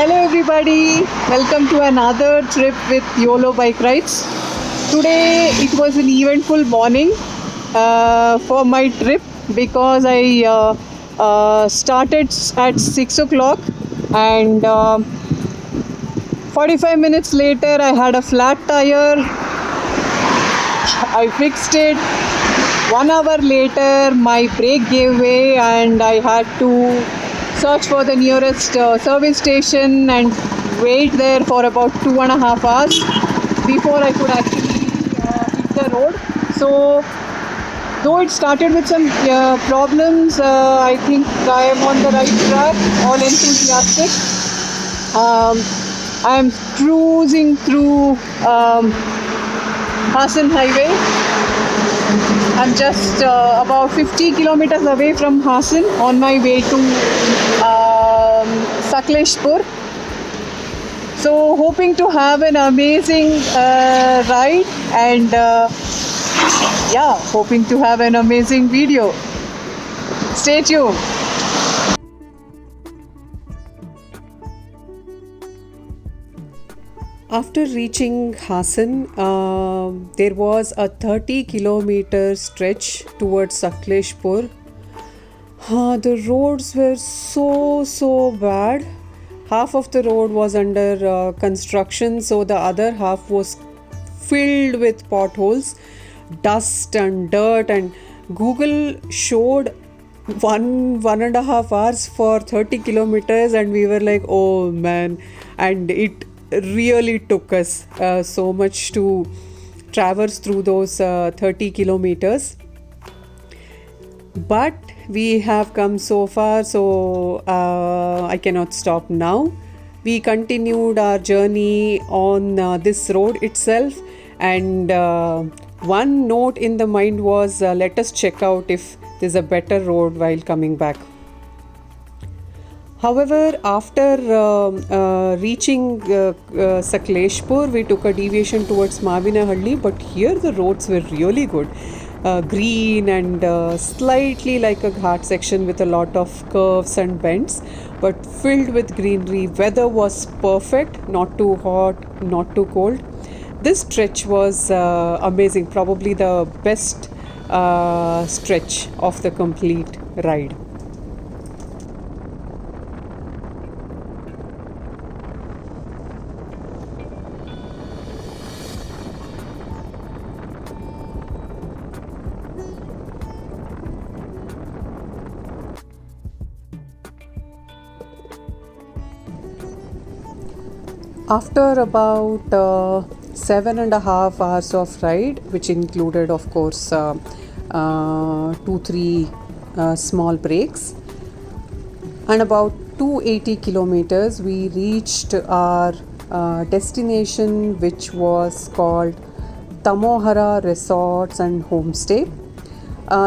Hello everybody, welcome to another trip with YOLO Bike Rides. Today it was an eventful morning for my trip because I started at 6 o'clock and 45 minutes later I had a flat tire. I fixed it. 1 hour later my brake gave way and I had to search for the nearest service station and wait there for about 2.5 hours before I could actually hit the road. So, though it started with some problems, I think I am on the right track, all enthusiastic. I am cruising through Hassan Highway. I'm just about 50 kilometers away from Hassan on my way to Sakleshpur. So hoping to have an amazing ride and hoping to have an amazing video. Stay tuned. After reaching Hassan, there was a 30-kilometer stretch towards Sakleshpur. The roads were so bad. Half of the road was under construction, so the other half was filled with potholes, dust and dirt, and Google showed 1.5 hours for 30 kilometers and we were like, oh man, and it really took us so much to traverse through those 30 kilometers. But we have come so far, so I cannot stop now. We continued our journey on this road itself, and one note in the mind was let us check out if there's a better road while coming back. However, after reaching Sakleshpur, we took a deviation towards Mavinahalli, but here the roads were really good. Green and slightly like a ghat section with a lot of curves and bends, but filled with greenery. Weather was perfect, not too hot, not too cold. This stretch was amazing, probably the best stretch of the complete ride. After about 7.5 hours of ride, which included, of course, 2-3 small breaks, and about 280 kilometers, we reached our destination, which was called Tamohara Resorts and Homestay.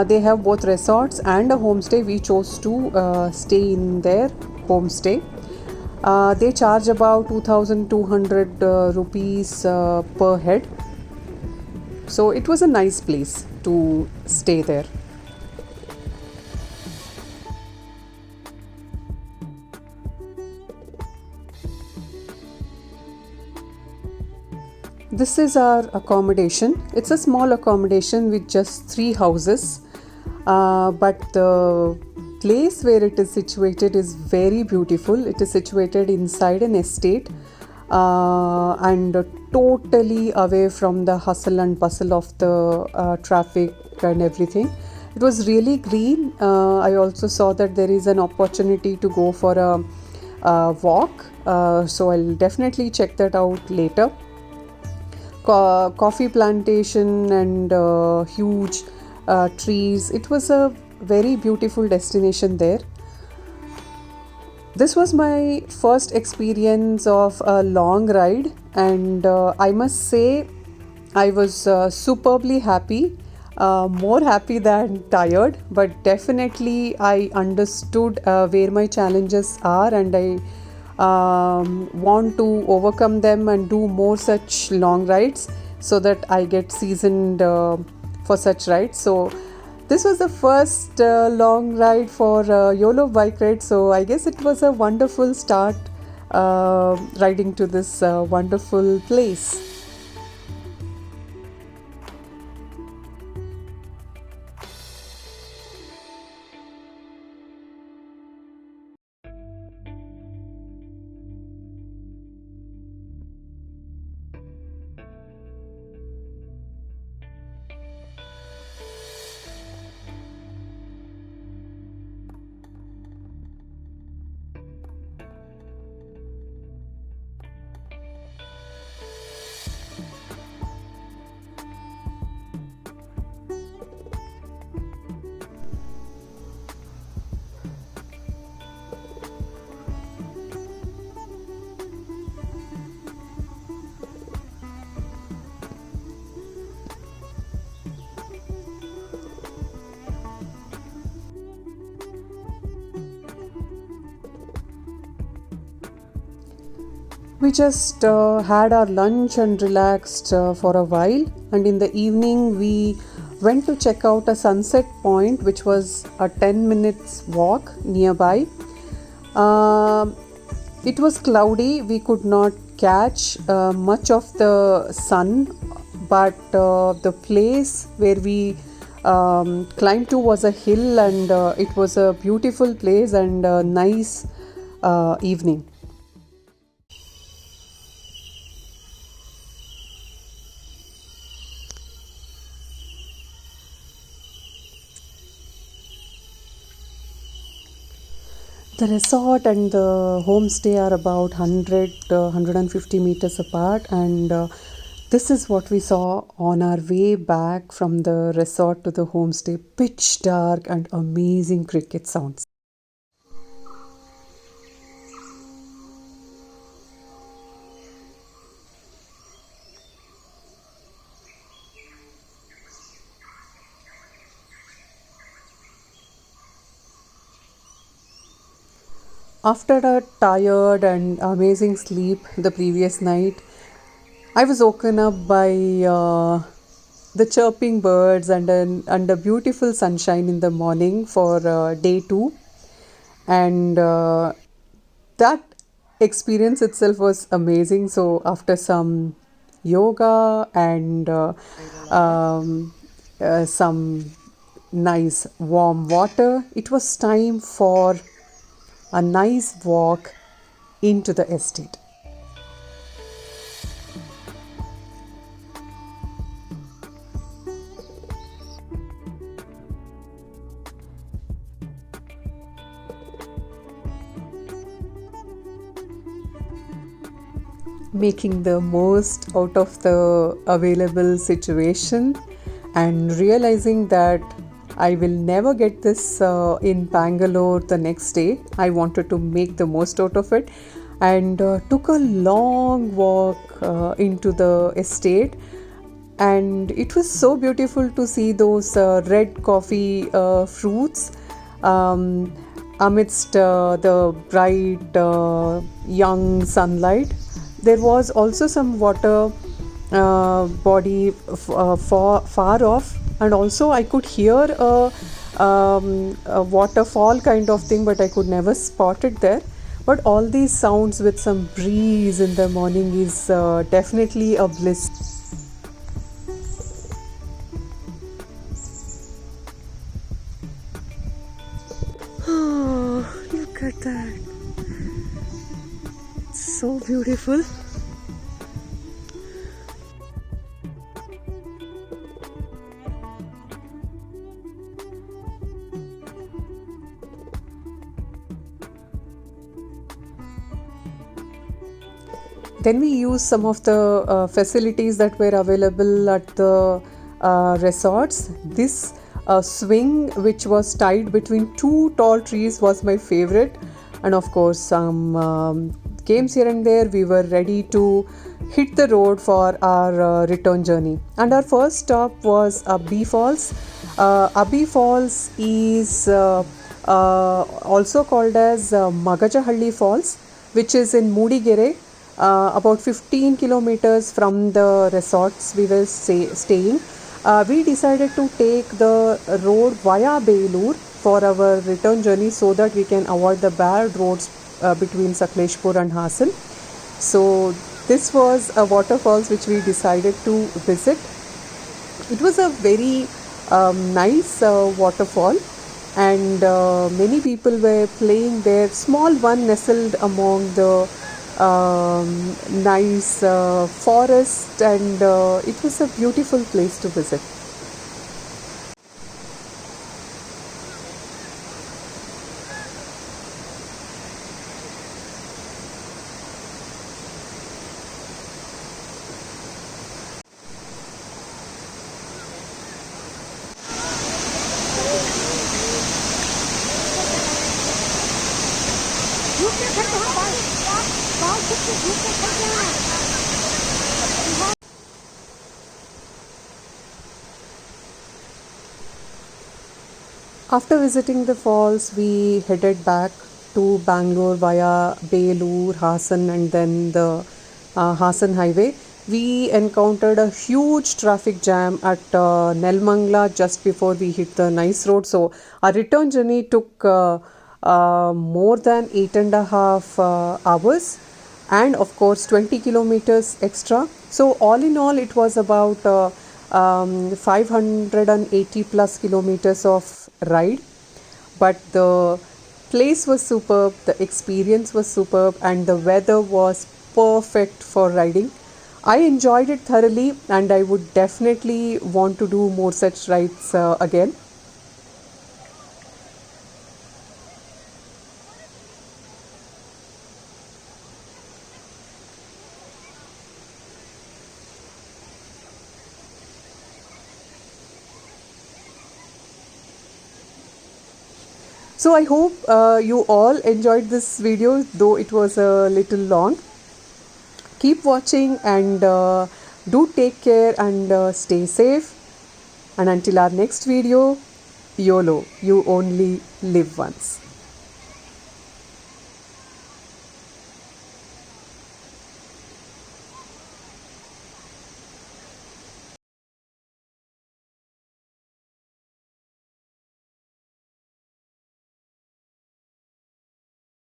They have both resorts and a homestay. We chose to stay in their homestay. They charge about 2,200 rupees per head. So it was a nice place to stay there. This is our accommodation. It's a small accommodation with just 3 houses, but the place where it is situated is very beautiful. It is situated inside an estate and totally away from the hustle and bustle of the traffic and everything. It was really green. I also saw that there is an opportunity to go for a walk, so I'll definitely check that out later. Coffee plantation and huge trees. It was a very beautiful destination there. This was my first experience of a long ride, and I must say I was superbly happy, more happy than tired, but definitely I understood where my challenges are, and I want to overcome them and do more such long rides so that I get seasoned for such rides. So this was the first long ride for YOLO Bike Ride, so I guess it was a wonderful start riding to this wonderful place. We just had our lunch and relaxed for a while, and in the evening, we went to check out a sunset point which was a 10 minutes walk nearby. Um it was cloudy, we could not catch much of the sun, but the place where we climbed to was a hill, and it was a beautiful place and a nice evening. The resort and the homestay are about 100 150 meters apart, and this is what we saw on our way back from the resort to the homestay: pitch dark and amazing cricket sounds. After a tired and amazing sleep the previous night, I was woken up by the chirping birds and a beautiful sunshine in the morning for day two. And that experience itself was amazing. So, after some yoga and some nice warm water, it was time for a nice walk into the estate. Making the most out of the available situation and realizing that I will never get this in Bangalore the next day. I wanted to make the most out of it, and took a long walk into the estate. And it was so beautiful to see those red coffee fruits um, amidst the bright young sunlight. There was also some water body far off, and also I could hear a waterfall kind of thing, but I could never spot it there. But all these sounds with some breeze in the morning is definitely a bliss. Oh, look at that. So beautiful. Then we used some of the facilities that were available at the resorts. This swing, which was tied between two tall trees, was my favorite. And of course, some games here and there. We were ready to hit the road for our return journey. And our first stop was Abbi Falls. Abbi Falls is also called as Magajahalli Falls, which is in Moodigere, about 15 kilometers from the resorts we were staying. We decided to take the road via Belur for our return journey so that we can avoid the bad roads between Sakleshpur and Hassan. So this was a waterfalls which we decided to visit. It was a very nice waterfall, and many people were playing there. Small one nestled among the nice forest, and it was a beautiful place to visit. After visiting the falls, we headed back to Bangalore via Belur, Hassan, and then the Hassan highway. We encountered a huge traffic jam at Nelmangla just before we hit the Nice Road. So our return journey took more than 8.5 hours, and of course 20 kilometers extra. So all in all, it was about 580 plus kilometers of ride. But the place was superb, the experience was superb, and the weather was perfect for riding. I enjoyed it thoroughly, and I would definitely want to do more such rides again. So I hope you all enjoyed this video, though it was a little long. Keep watching, and do take care, and stay safe. And until our next video, YOLO, you only live once.